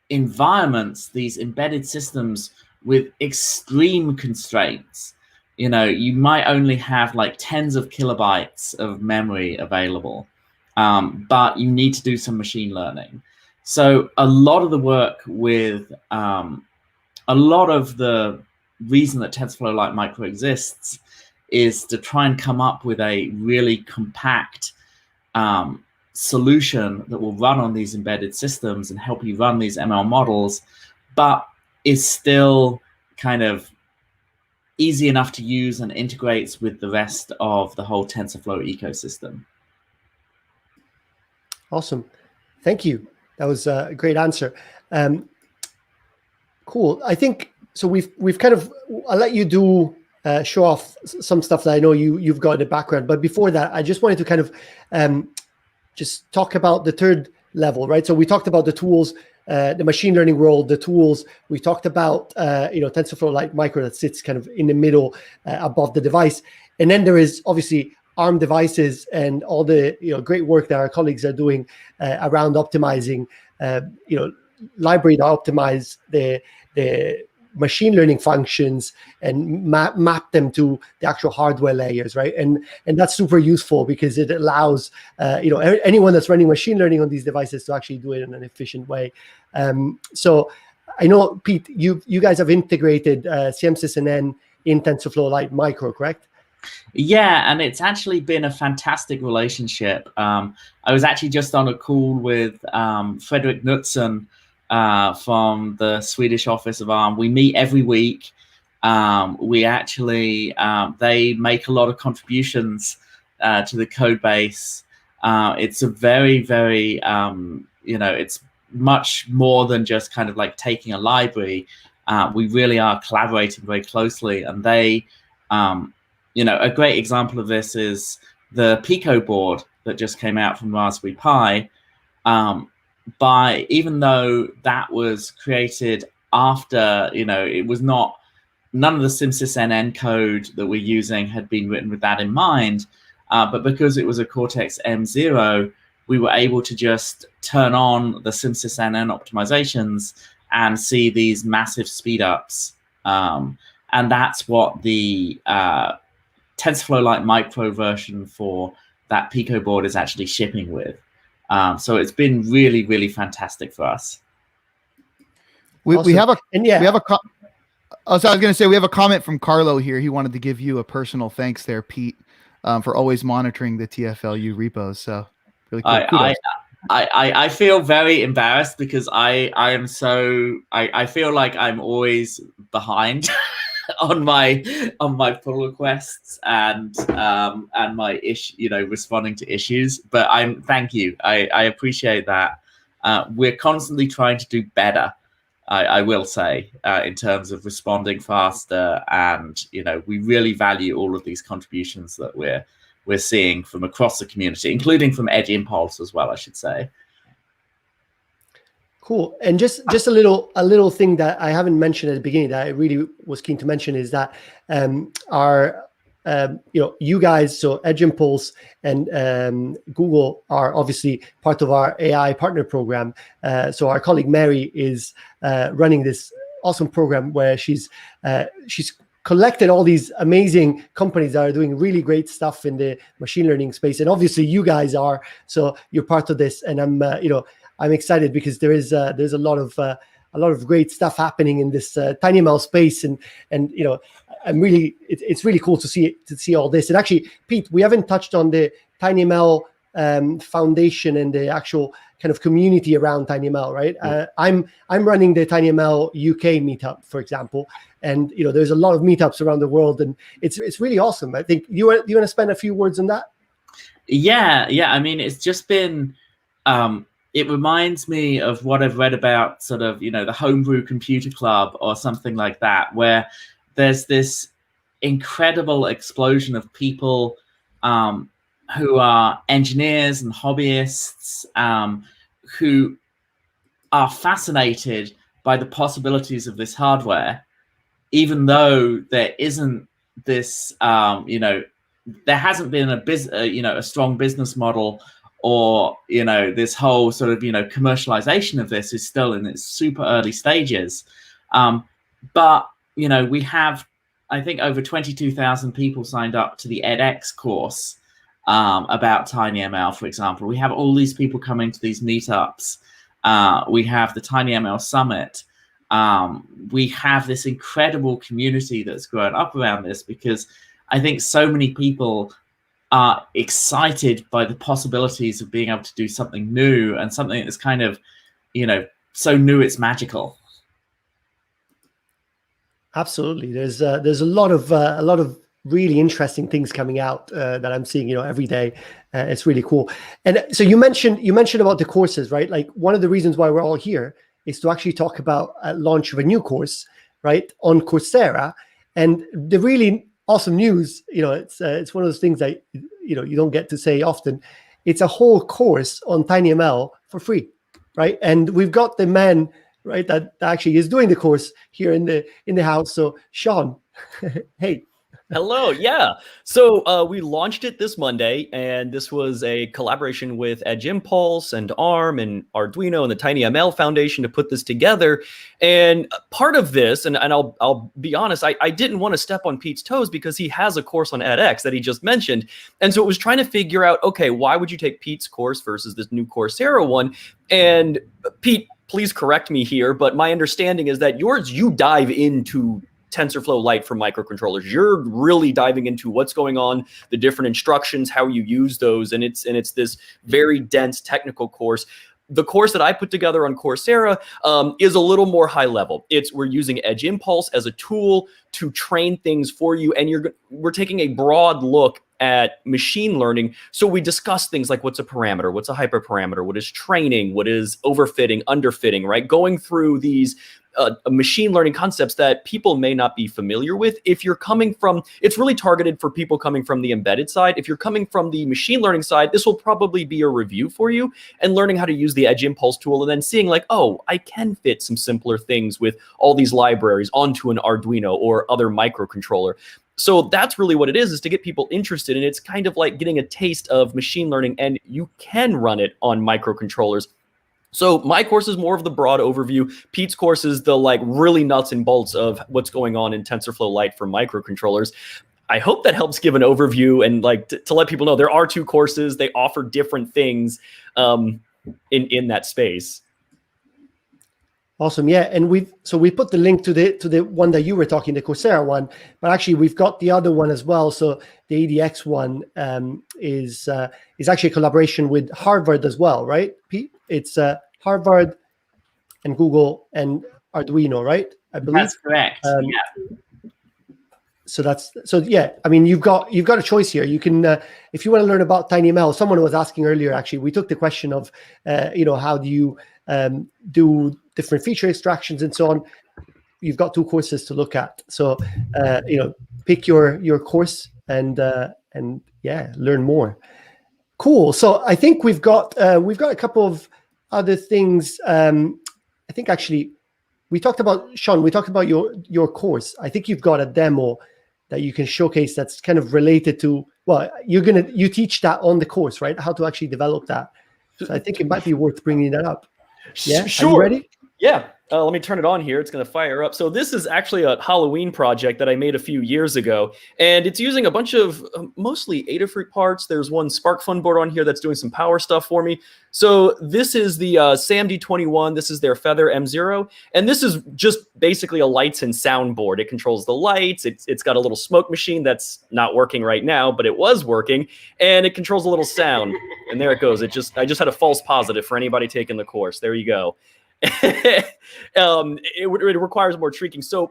environments, these embedded systems with extreme constraints. You might only have like tens of kilobytes of memory available, but you need to do some machine learning. So a lot of the work with, a lot of the reason that TensorFlow Lite Micro exists is to try and come up with a really compact solution that will run on these embedded systems and help you run these ML models, but is still kind of easy enough to use and integrates with the rest of the whole TensorFlow ecosystem. Awesome. Thank you. That was a great answer. Cool. I think, so we've kind of, I'll let you do show off some stuff that I know you've got in the background. But before that, I just wanted to kind of just talk about the third level, right? So we talked about the tools, the machine learning world, the tools. We talked about TensorFlow Lite Micro that sits kind of in the middle above the device. And then there is obviously ARM devices and all the great work that our colleagues are doing around optimizing, library to optimize the machine learning functions and map them to the actual hardware layers, right? And that's super useful because it allows anyone that's running machine learning on these devices to actually do it in an efficient way. So I know, Pete, you guys have integrated CMSysNN in TensorFlow Lite Micro, correct? Yeah, and it's actually been a fantastic relationship. I was actually just on a call with Fredrik Knudsen from the Swedish office of ARM. We meet every week. We actually, they make a lot of contributions to the code base. It's a very, very it's much more than just kind of like taking a library. We really are collaborating very closely, and they, a great example of this is the Pico board that just came out from Raspberry Pi. Even though that was created after, it was not, none of the SimSysNN code that we're using had been written with that in mind, but because it was a Cortex-M0, we were able to just turn on the SimSysNN optimizations and see these massive speedups. And that's what the TensorFlow Lite Micro version for that Pico board is actually shipping with. So it's been really, really fantastic for us. We have a Oh, so I was going to say, we have a comment from Carlo here. He wanted to give you a personal thanks there, Pete, for always monitoring the TFLU repos. So really cool. I feel very embarrassed because I feel like I'm always behind on my pull requests and my responding to issues. But thank you. I appreciate that. We're constantly trying to do better. I will say, in terms of responding faster, and we really value all of these contributions that we're seeing from across the community, including from Edge Impulse as well, I should say. Cool. And just a little thing that I haven't mentioned at the beginning that I really was keen to mention is that you guys, so Edge Impulse and Google are obviously part of our AI partner program. So our colleague Mary is running this awesome program where she's collected all these amazing companies that are doing really great stuff in the machine learning space, and obviously you guys are. So you're part of this, and I'm excited because there's a lot of great stuff happening in this TinyML space, and it's really cool to see all this. And actually, Pete, we haven't touched on the TinyML foundation and the actual kind of community around TinyML, right? I'm running the TinyML UK meetup, for example, and there's a lot of meetups around the world, and it's really awesome. I think you want to spend a few words on that. Yeah. I mean, it's just been. It reminds me of what I've read about sort of, the Homebrew Computer Club or something like that, where there's this incredible explosion of people who are engineers and hobbyists who are fascinated by the possibilities of this hardware, even though there isn't this, there hasn't been a strong business model, or this whole sort of commercialization of this is still in its super early stages. But we have, I think, over 22,000 people signed up to the edX course about TinyML, for example. We have all these people coming to these meetups. We have the TinyML Summit. We have this incredible community that's grown up around this because I think so many people are excited by the possibilities of being able to do something new and something that's kind of, so new it's magical. Absolutely, there's a lot of really interesting things coming out that I'm seeing, every day. It's really cool. And so you mentioned about the courses, right? Like one of the reasons why we're all here is to actually talk about a launch of a new course, right, on Coursera. And the really awesome news, it's one of those things that you don't get to say often. It's a whole course on TinyML for free, right? And we've got the man, right, that actually is doing the course here in the house. So Sean, hey. Hello. Yeah. So we launched it this Monday, and this was a collaboration with Edge Impulse and Arm and Arduino and the TinyML Foundation to put this together. And part of this, and I'll be honest, I didn't want to step on Pete's toes because he has a course on edX that he just mentioned. And so it was trying to figure out, okay, why would you take Pete's course versus this new Coursera one? And Pete, please correct me here, but my understanding is that yours, you dive into TensorFlow Lite for microcontrollers. You're really diving into what's going on, the different instructions, how you use those, and it's this very dense technical course. The course that I put together on Coursera is a little more high level. We're using Edge Impulse as a tool to train things for you, and we're taking a broad look at machine learning. So we discuss things like what's a parameter, what's a hyperparameter, what is training, what is overfitting, underfitting, right? Going through these machine learning concepts that people may not be familiar with. If you're coming from, it's really targeted for people coming from the embedded side. If you're coming from the machine learning side, this will probably be a review for you and learning how to use the Edge Impulse tool and then seeing like, oh, I can fit some simpler things with all these libraries onto an Arduino or other microcontroller. So that's really what it is to get people interested. And it's kind of like getting a taste of machine learning, and you can run it on microcontrollers. So my course is more of the broad overview. Pete's course is the like really nuts and bolts of what's going on in TensorFlow Lite for microcontrollers. I hope that helps give an overview and like to let people know there are two courses. They offer different things in that space. Awesome, yeah, and we put the link to the one that you were talking, the Coursera one, but actually we've got the other one as well. So the ADX one is actually a collaboration with Harvard as well, right, Pete? It's Harvard and Google and Arduino, right? I believe that's correct. Yeah. So yeah. I mean, you've got a choice here. You can if you want to learn about TinyML. Someone was asking earlier. Actually, we took the question of how do you do different feature extractions and so on. You've got two courses to look at. So pick your course and yeah, learn more. Cool. So I think we've got a couple of other things. I think actually we talked about your course. I think you've got a demo that you can showcase that's kind of related to, well, you teach that on the course, right? How to actually develop that. So I think it might be worth bringing that up. Yeah, sure. Are you ready? Yeah. Let me turn it on here. It's going to fire up. So this is actually a Halloween project that I made a few years ago, and it's using a bunch of mostly Adafruit parts. There's one SparkFun board on here that's doing some power stuff for me. So this is the SAMD21. This is their Feather M0, and this is just basically a lights and sound board. It controls the lights. It's got a little smoke machine that's not working right now, but it was working, and it controls a little sound. And there it goes. I just had a false positive for anybody taking the course. There you go. It requires more tweaking. So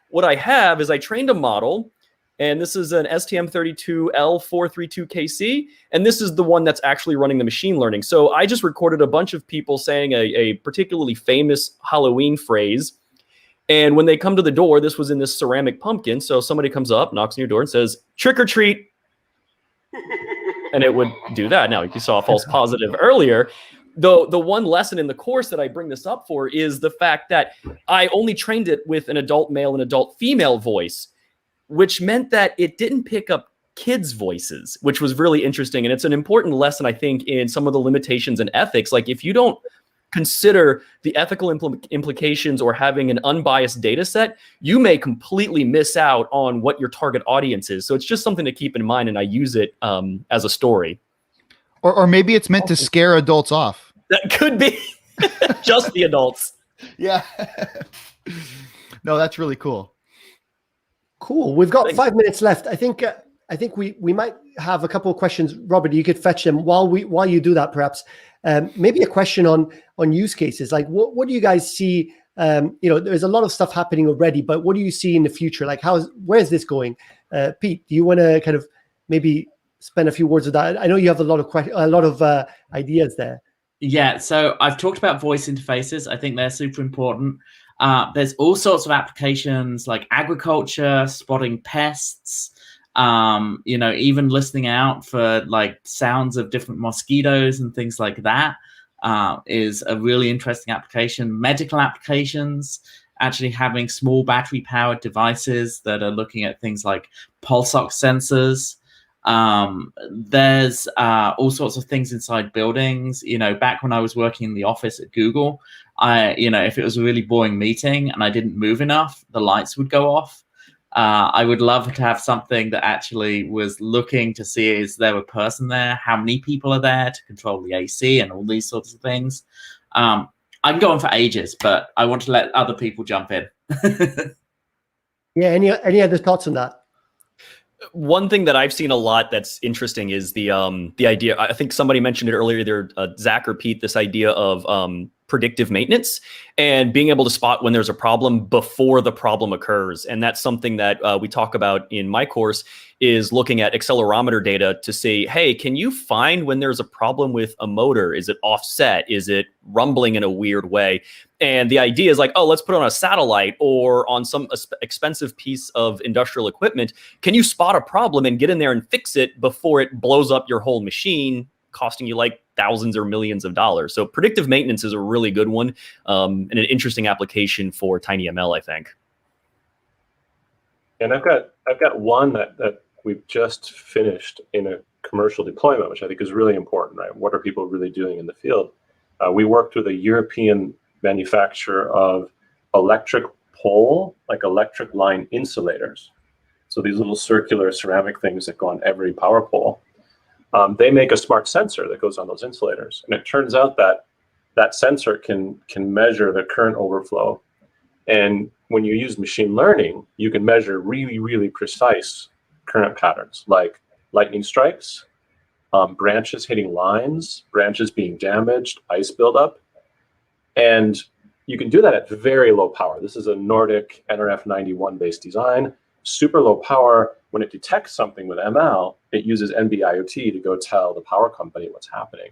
what I have is I trained a model, and this is an STM32L432KC, and this is the one that's actually running the machine learning. So I just recorded a bunch of people saying a particularly famous Halloween phrase, and when they come to the door, this was in this ceramic pumpkin. So somebody comes up, knocks on your door, and says, "Trick or treat," and it would do that. Now you saw a false positive earlier. The one lesson in the course that I bring this up for is the fact that I only trained it with an adult male and adult female voice, which meant that it didn't pick up kids' voices, which was really interesting. And it's an important lesson, I think, in some of the limitations in ethics. Like if you don't consider the ethical implications or having an unbiased data set, you may completely miss out on what your target audience is. So it's just something to keep in mind, and I use it as a story. Or maybe it's meant to scare adults off. That could be just the adults. Yeah. No, that's really cool. Cool. We've got 5 minutes left. I think we might have a couple of questions. Robert, you could fetch them while you do that, perhaps. Maybe a question on use cases. Like what do you guys see? There's a lot of stuff happening already, but what do you see in the future? Like where is this going? Pete, do you want to kind of maybe spend a few words with that? I know you have a lot of ideas there. Yeah, so I've talked about voice interfaces. I think they're super important. There's all sorts of applications like agriculture, spotting pests, even listening out for like sounds of different mosquitoes and things like that is a really interesting application. Medical applications, actually having small battery powered devices that are looking at things like pulse ox sensors. There's all sorts of things inside buildings. Back when I was working in the office at Google, if it was a really boring meeting and I didn't move enough, the lights would go off. I would love to have something that actually was looking to see, is there a person there? How many people are there to control the AC and all these sorts of things? I can go on for ages, but I want to let other people jump in. Yeah. Any other thoughts on that? One thing that I've seen a lot that's interesting is the idea. I think somebody mentioned it earlier there, Zach or Pete, this idea of predictive maintenance and being able to spot when there's a problem before the problem occurs. And that's something that we talk about in my course, is looking at accelerometer data to say, hey, can you find when there's a problem with a motor? Is it offset? Is it rumbling in a weird way? And the idea is like, oh, let's put it on a satellite or on some expensive piece of industrial equipment. Can you spot a problem and get in there and fix it before it blows up your whole machine, costing you like thousands or millions of dollars? So predictive maintenance is a really good one, and an interesting application for TinyML, I think. And I've got one that we've just finished in a commercial deployment, which I think is really important, right? What are people really doing in the field? We worked with a European manufacturer of electric pole, like electric line insulators. So these little circular ceramic things that go on every power pole. They make a smart sensor that goes on those insulators. And it turns out that that sensor can measure the current overflow. And when you use machine learning, you can measure really, really precise current patterns, like lightning strikes, branches hitting lines, branches being damaged, ice buildup. And you can do that at very low power. This is a Nordic NRF91 based design, super low power. When it detects something with ML, it uses NB-IoT to go tell the power company what's happening.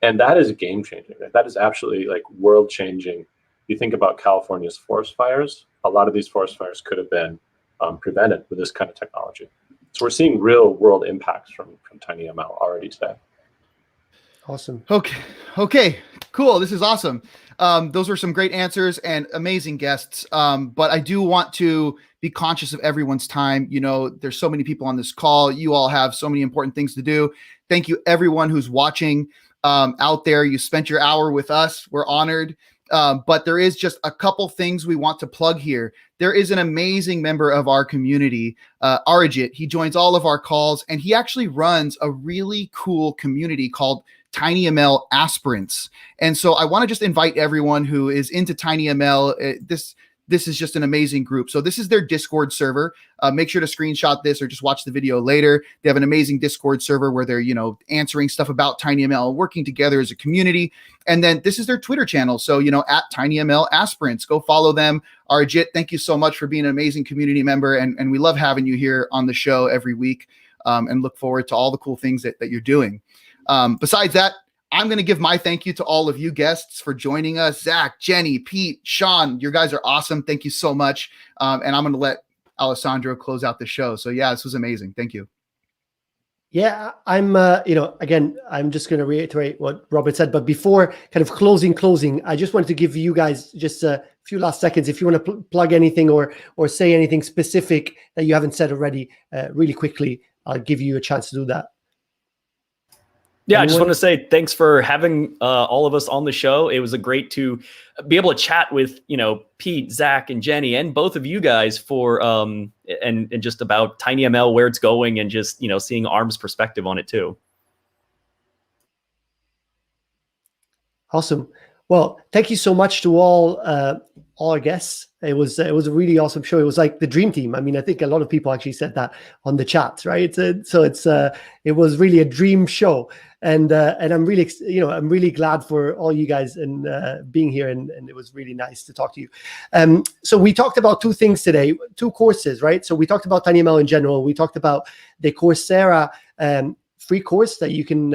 And that is game changing. That is absolutely like world changing. You think about California's forest fires, a lot of these forest fires could have been prevented with this kind of technology. So we're seeing real world impacts from TinyML already today. Awesome. Okay, cool. This is awesome. Those were some great answers and amazing guests. But I do want to be conscious of everyone's time. You know, there's so many people on this call. You all have so many important things to do. Thank you, everyone who's watching out there. You spent your hour with us. We're honored. But there is just a couple things we want to plug here. There is an amazing member of our community, Arijit. He joins all of our calls, and he actually runs a really cool community called TinyML Aspirants. And so I want to just invite everyone who is into TinyML. This is just an amazing group. So this is their Discord server. Make sure to screenshot this or just watch the video later. They have an amazing Discord server where they're, answering stuff about TinyML, working together as a community. And then this is their Twitter channel. So, at TinyML Aspirants, go follow them. Arijit, thank you so much for being an amazing community member. And we love having you here on the show every week, and look forward to all the cool things that you're doing. Besides that, I'm going to give my thank you to all of you guests for joining us. Zach, Jenny, Pete, Sean, you guys are awesome. Thank you so much. And I'm going to let Alessandro close out the show. So yeah, this was amazing. Thank you. Yeah, I'm, again, I'm just going to reiterate what Robert said, but before kind of closing, I just wanted to give you guys just a few last seconds. If you want to plug anything or say anything specific that you haven't said already, really quickly, I'll give you a chance to do that. Yeah, I just want to say thanks for having all of us on the show. It was great to be able to chat with, Pete, Zach, and Jenny, and both of you guys for and just about TinyML, where it's going, and just seeing Arm's perspective on it too. Awesome. Well, thank you so much to all our guests. It was a really awesome show. It was like the dream team. I mean, I think a lot of people actually said that on the chat, right? It was really a dream show, and I'm really I'm really glad for all you guys and being here, and it was really nice to talk to you. So we talked about two things today, two courses, right? So we talked about TinyML in general. We talked about the Coursera free course that you can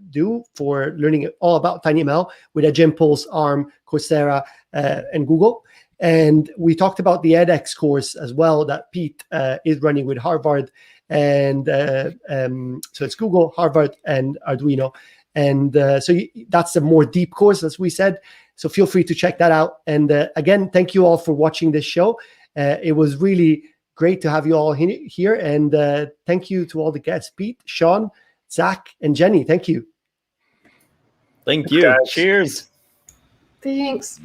do for learning all about TinyML with Edge Impulse, Arm, Coursera, and Google. And we talked about the edX course as well that Pete is running with Harvard. And so it's Google, Harvard, and Arduino. And that's a more deep course, as we said. So feel free to check that out. And again, thank you all for watching this show. It was really great to have you all here. And thank you to all the guests, Pete, Sean, Zach, and Jenny. Thank you. Thank you. Guys. Cheers. Thanks.